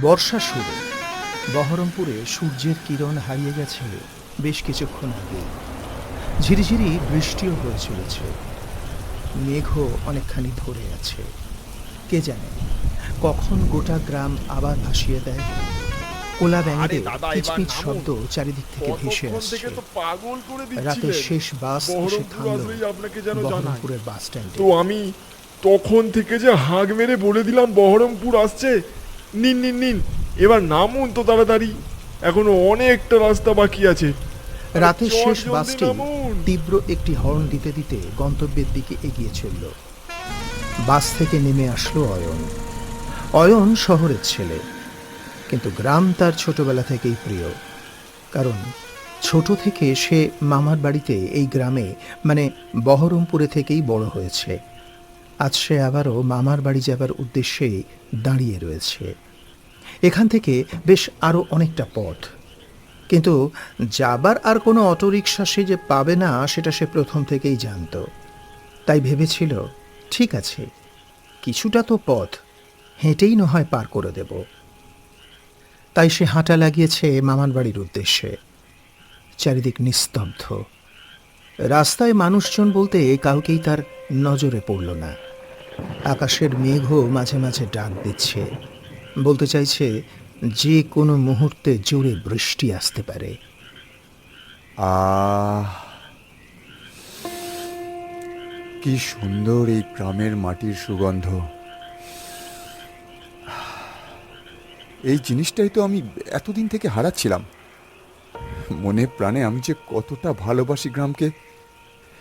বর্ষা শুরু। বহরমপুরে সূর্যের কিরণ হারিয়ে গেছে বেশ কিছুক্ষণ আগে। ঝিরিঝিরি বৃষ্টিও হয়ে চলেছে, মেঘও অনেকখানি ধরে আছে। কে জানে কখন গোটা গ্রাম আবার ভাসিয়ে দেয়। কোলা ব্যাঙের কিচমিচ শব্দ চারিদিক থেকে ভেসে আসছে। রাতের শেষ বাস এসে থামল বহরমপুরের বাস স্ট্যান্ডে। তো আমি তখন থেকে যে হাঁক মেরে বলে দিলাম বহরমপুর আসছে, নিন নিন নিন, এবার নামুন তো তাড়াতাড়ি, এখনো অনেকটা রাস্তা বাকি আছে। রাতের চট শেষ জলদি বাসটি নামুন। তীব্র একটি হর্ন দিতে দিতে গন্তব্যের দিকে এগিয়ে চলল। বাস থেকে নেমে আসলো অয়ন। অয়ন শহরের ছেলে, কিন্তু গ্রাম তার ছোটবেলা থেকেই প্রিয়। কারণ ছোট থেকে সে মামার বাড়িতে এই গ্রামে মানে বহরমপুরে থেকেই বড় হয়েছে। আজ সে আবারও মামার বাড়ি যাবার উদ্দেশ্যে দাঁড়িয়ে রয়েছে। এখান থেকে বেশ আরও অনেকটা পথ, কিন্তু যাবার আর কোনো অটোরিকশা সে যে পাবে না সেটা সে প্রথম থেকেই জানত। তাই ভেবেছিল, ঠিক আছে, কিছুটা তো পথ হেঁটেই নয় পার করে দেব। তাই সে হাঁটা লাগিয়েছে মামার বাড়ির উদ্দেশ্যে। চারিদিক নিস্তব্ধ। রাস্তায় মানুষজন বলতে কাউকেই তার নজরে পড়ল না। আকাশের মেঘও মাঝে মাঝে ডাক দিচ্ছে, বলতে চাইছে যে কোনো মুহূর্তে জোরে বৃষ্টি আসতে পারে। কি সুন্দর এই গ্রামের মাটির সুগন্ধ। এই জিনিসটাই তো আমি এতদিন থেকে হারাচ্ছিলাম। মনে প্রাণে আমি যে কতটা ভালোবাসি গ্রামকে,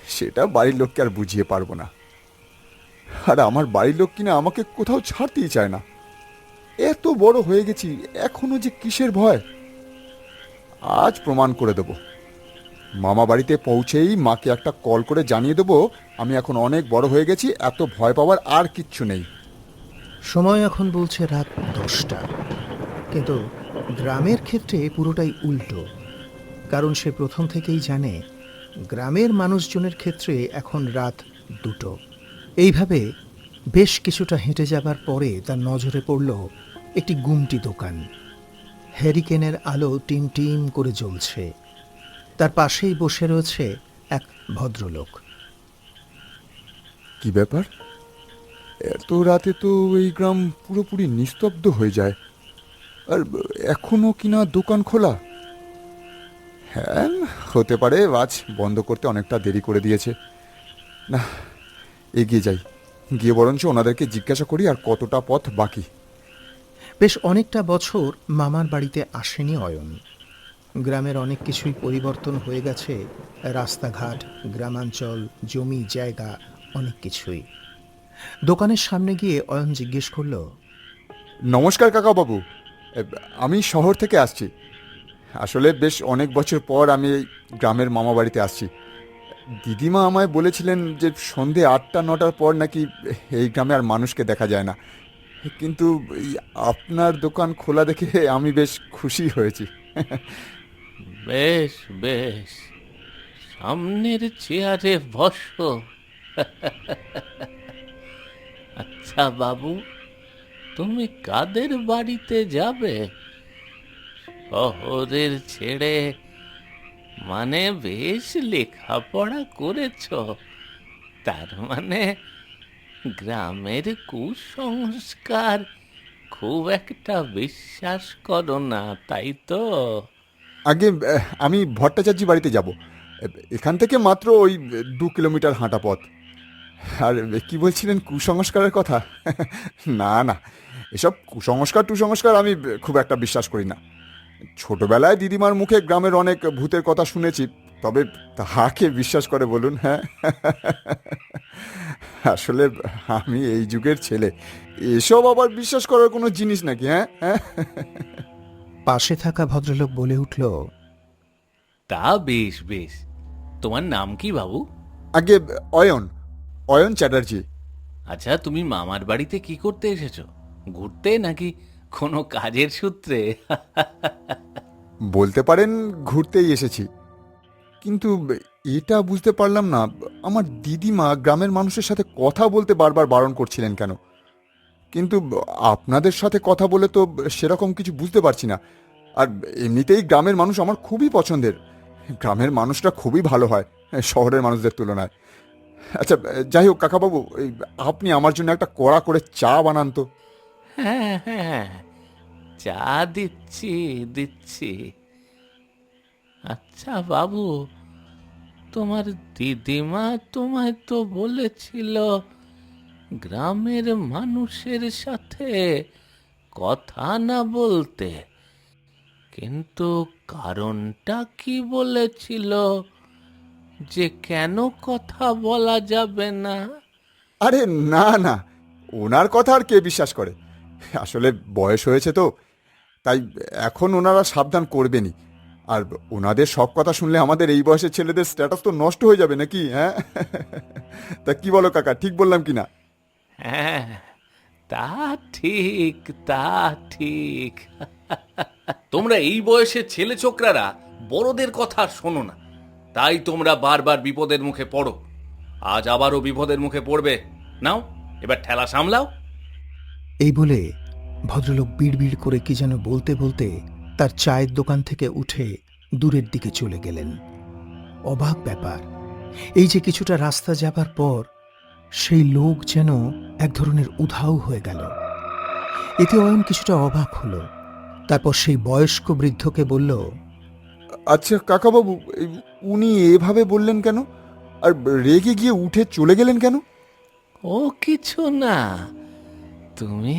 সেটা বাড়ির লোককে আর বুঝিয়ে পারবো না। আর আমার বাড়ির লোক কিনা আমাকে কোথাও ছাড়তেই চায় না। এত বড় হয়ে গেছি, এখনো যে কিসের ভয়। আজ প্রমাণ করে দেব। মামা বাড়িতে পৌঁছেই মাকে একটা কল করে জানিয়ে দেবো আমি এখন অনেক বড় হয়ে গেছি, এত ভয় পাওয়ার আর কিচ্ছু নেই। সময় এখন বলছে রাত 10টা, কিন্তু গ্রামের ক্ষেত্রে পুরোটাই উল্টো। কারণ সে প্রথম থেকেই জানে গ্রামের মানুষজনের ক্ষেত্রে এখন রাত 2টো। এইভাবে বেশ কিছুটা হেঁটে যাবার পরে তার নজরে পড়ল একটি গুমটি দোকান। হ্যারিকেনের আলো টিম টিম করে জ্বলছে। তার পাশেই বসে রয়েছে এক ভদ্রলোক। কি ব্যাপার? এত রাতে তো এই গ্রাম পুরোপুরি নিস্তব্ধ হয়ে যায়, আর এখনো কিনা দোকান খোলা। হ্যাঁ, হতে পারে আজ বন্ধ করতে অনেকটা দেরি করে দিয়েছে। না, এগিয়ে যাই, গিয়ে বরঞ্চ ওনাদেরকে জিজ্ঞাসা করি আর কতটা পথ বাকি। বেশ অনেকটা বছর মামার বাড়িতে আসেনি অয়ন। গ্রামের অনেক কিছুই পরিবর্তন হয়ে গেছে। রাস্তাঘাট, গ্রামাঞ্চল, জমি জায়গা, অনেক কিছুই। দোকানের সামনে গিয়ে অয়ন জিজ্ঞেস করল, নমস্কার কাকাবাবু, আমি শহর থেকে আসছি। আসলে বেশ অনেক বছর পর আমি এই গ্রামের মামা বাড়িতে আসছি। দিদিমা আমায় বলেছিলেন যে সন্ধে 8টা-9টার পর নাকি এই গ্রামে আর মানুষকে দেখা যায় না, কিন্তু এই আপনার দোকান খোলা দেখে আমি বেশ খুশি হয়েছি। বেশ বেশ, সামনের চেয়ারে বসো। আচ্ছা বাবু, তুমি কাদের বাড়িতে যাবে? শহরের ছেড়ে, মানে বেশ লেখাপড়া করেছ, তার মানে গ্রামের কুসংস্কার খুব একটা বিশ্বাস করো না, তাই তো? আগে আমি ভট্টাচার্যি বাড়িতে যাব। এখান থেকে মাত্র ওই 2 কিলোমিটার হাঁটা পথ। আর কি বলছিলেন কুসংস্কারের কথা? না না, এসব কুসংস্কার টুসংস্কার আমি খুব একটা বিশ্বাস করি না। ছোটবেলায় দিদিমার মুখে গ্রামের অনেক ভূতের কথা শুনেছি, তবে তাকে বিশ্বাস করে বলুন? হ্যাঁ, আসলে আমি এই যুগের ছেলে, এসব আবার বিশ্বাস করার কোনো জিনিস নাকি? হ্যাঁ হ্যাঁ। পাশে থাকা ভদ্রলোক বলে উঠল, তা বেশ বেশ, তোমার নাম কি বাবু? আগে অয়ন, অয়ন চ্যাটার্জি। আচ্ছা, তুমি মামার বাড়িতে কি করতে এসেছো? ঘুরতে নাকি কোনো কাজের সূত্রে? বলতে পারেন ঘুরতেই এসেছি, কিন্তু এটা বুঝতে পারলাম না আমার দিদিমা গ্রামের মানুষের সাথে কথা বলতে বারবার বারণ করছিলেন কেন। কিন্তু আপনাদের সাথে কথা বলে তো সেরকম কিছু বুঝতে পারছি না। আর এমনিতেই গ্রামের মানুষ আমার খুবই পছন্দের। গ্রামের মানুষরা খুবই ভালো হয় শহরের মানুষদের তুলনায়। আচ্ছা, যাই হোক কাকাবাবু, আপনি আমার জন্য একটা কড়া করে চা বানান তো। হ্যাঁ হ্যাঁ, চা দিচ্ছি দিচ্ছি। আচ্ছা বাবু, তোমার দিদিমা তোমায় তো বলেছিল গ্রামের মানুষের সাথে কথা না বলতে, কিন্তু কারণটা কি বলেছিল যে কেন কথা বলা যাবে না? আরে না না, ওনার কথা আর কে বিশ্বাস করে? আসলে বয়স হয়েছে তো, তাই এখন ওনারা সাবধান করবেনই। আর ওনাদের সব কথা শুনলে আমাদের এই বয়সের ছেলেদের স্ট্যাটাস তো নষ্ট হয়ে যাবে নাকি, হ্যাঁ? তা কি বলো কাকা, ঠিক বললাম কি না? হ্যাঁ, তা ঠিক, তা ঠিক। তোমরা এই বয়সের ছেলে ছোকরারা বড়দের কথা আর শোনো না, তাই তোমরা বারবার বিপদের মুখে পড়ো। আজ আবারও বিপদের মুখে পড়বে। নাও, এবার ঠেলা সামলাও। এই বলে ভদ্রলোক বিড়বিড় করে কি যেন বলতে বলতে তার চায়ের দোকান থেকে উঠে দূরের দিকে চলে গেলেন। অবাক ব্যাপার, এই যে কিছুটা রাস্তা যাবার পর সেই লোক যেন এক ধরনের উধাও হয়ে গেল। এতে অয়ন কিছুটা অবাক হলো। তারপর সেই বয়স্ক বৃদ্ধকে বলল, আচ্ছা কাকাবাবু, উনি এভাবে বললেন কেন? আর রেগে গিয়ে উঠে চলে গেলেন কেন? ও কিছু না, তুমি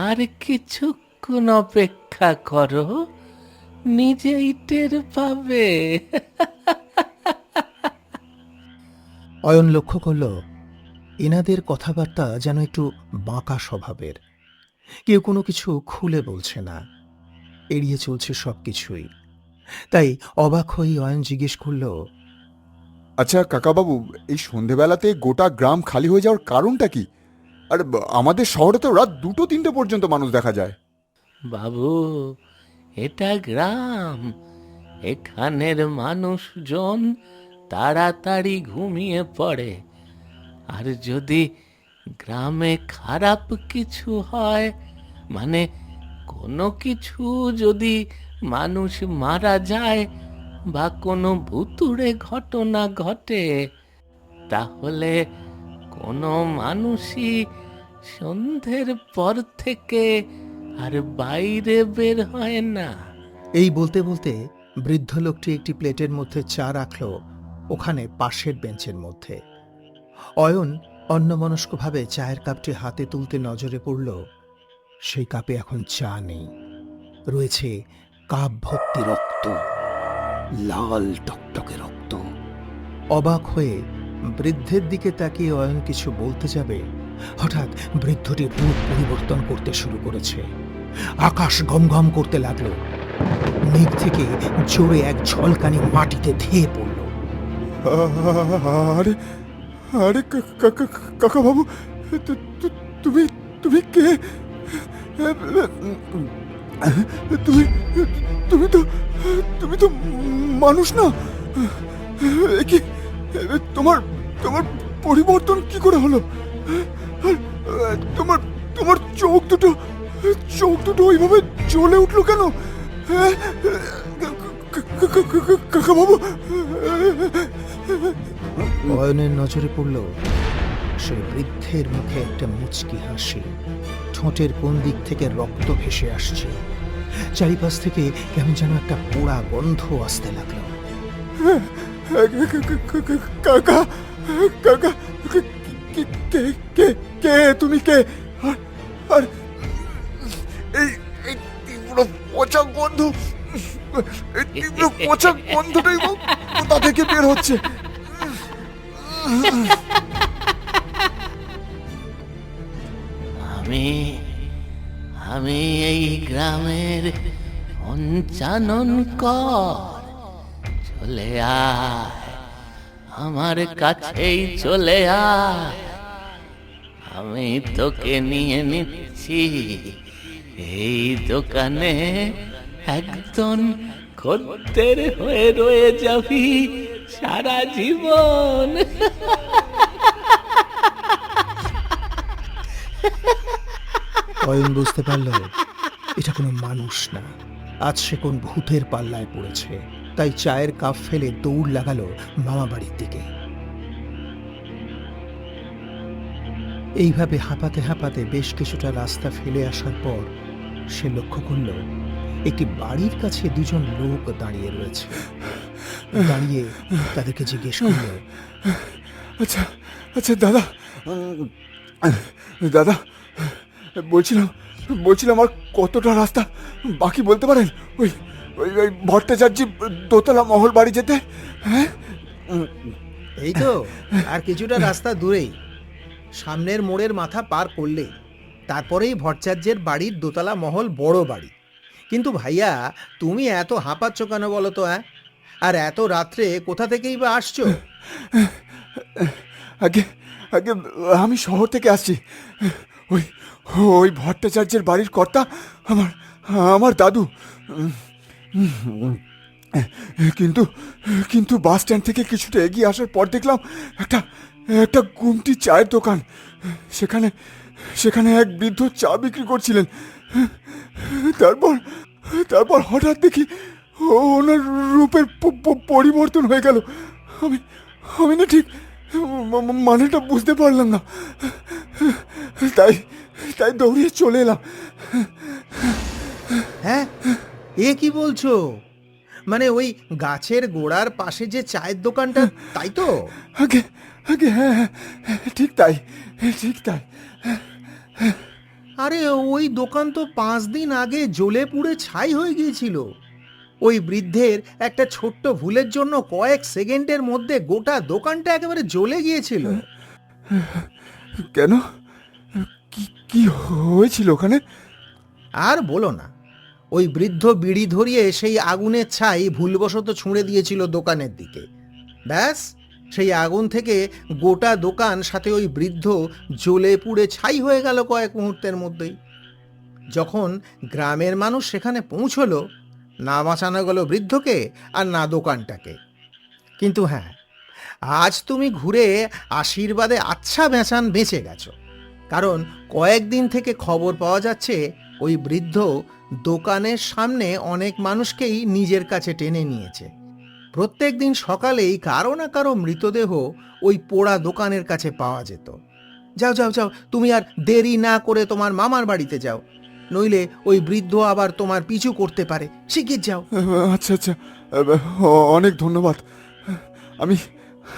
আর কিছুক্ষণ অপেক্ষা করো, নিজেই টের পাবে। অয়ন লক্ষ্য করল এনাদের কথাবার্তা যেন একটু বাঁকা স্বভাবের। কেউ কোনো কিছু খুলে বলছে না, এড়িয়ে চলছে সবকিছুই। তাই অবাক হয়ে অয়ন জিজ্ঞেস করল, আচ্ছা কাকাবাবু, এই সন্ধেবেলাতে গোটা গ্রাম খালি হয়ে যাওয়ার কারণটা কি? আর আমাদের শহরে তো রাত 2-3টে পর্যন্ত মানুষ দেখা যায়। বাবু, এটা গ্রাম, এখানের মানুষজন তাড়াতাড়ি ঘুমিয়ে পড়ে। আর যদি গ্রামে খারাপ কিছু হয়, মানে কোনো কিছু যদি মানুষ মারা যায় বা কোনো ভুতুড়ে ঘটনা ঘটে, তাহলে কোনো মানুষই সন্ধ্যের পর থেকে আর বাইরে বের হয় না। এই বলতে বলতে বৃদ্ধ লোকটি একটি প্লেটের মধ্যে চা রাখল ওখানে পাশের বেঞ্চের মধ্যে। অয়ন অন্যমনস্কভাবে চায়ের কাপটি হাতে তুলতে নজরে পড়ল সেই কাপে এখন চা নেই, রয়েছে কাপ ভর্তি রক্ত, লাল টকটকে রক্ত। অবাক হয়ে বৃদ্ধের দিকে তাকিয়ে অয়ন কিছু বলতে যাবে, হঠাৎ বৃদ্ধটির রূপ পরিবর্তন করতে শুরু করেছে। আকাশ গমগম করতে লাগলো, মেঘ থেকে জোরে এক ঝলকানি মাটিতে ধেয়ে পড়ল। আরে আরে কাকাবাবু, তুমি তুমি কে? তুমি তুমি তো তুমি তো মানুষ না। কি তোমার তোমার পরিবর্তন কি করে হলো? আর তোমার তোমার চোখ দুটো ওইভাবে জ্বলে উঠলো কেন? কাকাবাবু। অয়নের নজরে পড়ল সেই বৃদ্ধের মুখে একটা মুচকি হাসি, ঠোঁটের কোন দিক থেকে রক্ত ভেসে আসছে। চারিপাশ থেকে কেমন যেন একটা পোড়া গন্ধ আসতে লাগলো। কাকা কাকা, কে কে কে তুমি কে? আর এই এই তীব্র পচা গন্ধ, এই তীব্র পচা গন্ধটাই কোথা থেকে বের হচ্ছে? আমি আমি এই গ্রামের পঞ্চানন কর, চলে আয়, আমার কাছেই চলে আয়, আমি তোকে নিয়ে নিচ্ছি এই দোকানে, একজন খদ্দের হয়ে রয়ে যাবি সারা জীবন। অয়ন বুঝতে পারল এটা কোনো মানুষ না, আজ সে কোন ভূতের পাল্লায় পড়েছে। তাই চায়ের কাপ ফেলে দৌড় লাগালো মামা বাড়ির দিকে। এইভাবে হাঁপাতে হাঁপাতে বেশ কিছুটা রাস্তা ফেলে আসার পর সে লক্ষ্য করল একটি বাড়ির কাছে দুজন লোক দাঁড়িয়ে রয়েছে। দাঁড়িয়ে তাদেরকে জিজ্ঞেস করল, আচ্ছা আচ্ছা দাদা, দাদা বলছিলাম আর কতটা রাস্তা বাকি বলতে পারেন? ওই ওই ওই ভট্টাচার্য দোতলা মহল বাড়ি যেতে। হ্যাঁ, এই তো আর কিছুটা রাস্তা দূরেই, সামনের মোড়ের মাথা পার করলে তারপরেই ভট্টাচার্যের বাড়ির দোতলা মহল বড় বাড়ি। কিন্তু ভাইয়া, তুমি এত হাঁপাচ্ছ কেন বলো তো? আর এত রাত্রে কোথা থেকেই বা আসছো? আগে আগে আমি শহর থেকে আসছি। ওই ওই ভট্টাচার্যের বাড়ির কর্তা আমার দাদু। কিন্তু কিন্তু বাস স্ট্যান্ড থেকে কিছুটা এগিয়ে আসার পর দেখলাম একটা গুমটি চায়ের দোকান। সেখানে এক বৃদ্ধ চা বিক্রি করছিলেন। তারপর হঠাৎ দেখি ওনার রূপের পরিবর্তন হয়ে গেল। আমি না ঠিক মানেটা বুঝতে পারলাম না, তাই দৌড়িয়ে চলে এলাম। হ্যাঁ, এ কি বলছো? মানে ওই গাছের গোড়ার পাশে যে চায়ের দোকানটা, তাই তো? আগে আগে হ্যাঁ হ্যাঁ, ঠিক তাই। আরে ওই দোকান তো 5 দিন আগে জ্বলে পুড়ে ছাই হয়ে গিয়েছিল। ওই বৃদ্ধের একটা ছোট্ট ভুলের জন্য কয়েক সেকেন্ডের মধ্যে গোটা দোকানটা একেবারে জ্বলে গিয়েছিল। কেন? কি হয়েছিল ওখানে? আর বলো না, ওই বৃদ্ধ বিড়ি ধরিয়ে সেই আগুনের ছাই ভুলবশত ছুঁড়ে দিয়েছিল দোকানের দিকে। ব্যাস, সেই আগুন থেকে গোটা দোকান সাথে ওই বৃদ্ধ জ্বলে পুড়ে ছাই হয়ে গেল কয়েক মুহূর্তের মধ্যেই। যখন গ্রামের মানুষ সেখানে পৌঁছলো, না বাঁচানো গেল বৃদ্ধকে আর না দোকানটাকে। কিন্তু হ্যাঁ, আজ তুমি ঘুরে আশীর্বাদে আচ্ছা বেঁচান বেঁচে গেছো। কারণ কয়েকদিন থেকে খবর পাওয়া যাচ্ছে ওই বৃদ্ধ দোকানের সামনে অনেক মানুষকেই নিজের কাছে টেনে নিয়েছে। প্রত্যেক দিন সকালেই কারো না কারো মৃতদেহ ওই পোড়া দোকানের কাছে পাওয়া যেত। যাও যাও যাও, তুমি আর দেরি না করে তোমার মামার বাড়িতে যাও, নইলে ওই বৃদ্ধ আবার তোমার পিছু করতে পারে। শিগগির যাও। আচ্ছা আচ্ছা, অনেক ধন্যবাদ।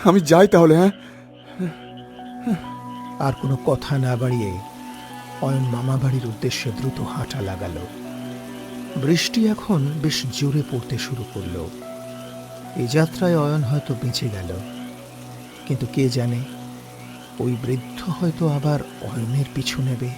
আমি যাই তাহলে। হ্যাঁ। আর কোনো কথা না বাড়িয়ে অয়ন মামা বাড়ির উদ্দেশ্যে দ্রুত হাঁটা লাগালো। বৃষ্টি এখন বেশ জোরে পড়তে শুরু করলো। এই যাত্রায় অয়ন হয়তো বেঁচে গেল, কিন্তু কে জানে ওই বৃদ্ধ হয়তো আবার অয়নের পিছু নেবে।